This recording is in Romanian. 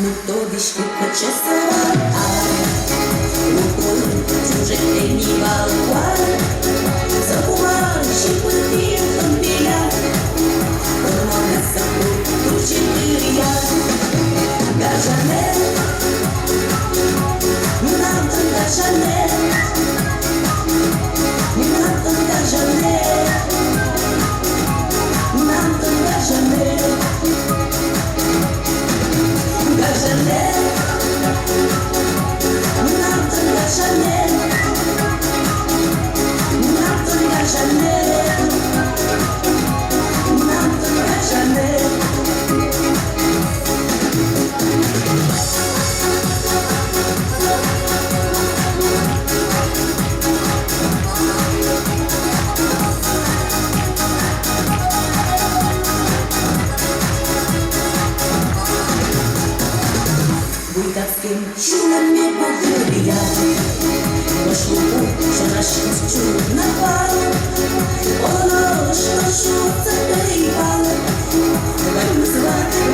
nu to știu că ce să ai. Lucrul țuge pe nival oare, să fumar și pârtie în bilea, până mă să duci în târia. Gajanel, n-am în gajanel, n-am în gajanel, n-am în gajanel. Gajanel, n-am în gajanel, n-am în gajanel, n-am în gajanel. Uitați-mi ciuna mie pădăria, Mășlucu și-o nașiți ciuna pală, o noș, noșuță de-i pală, vai nu se bate,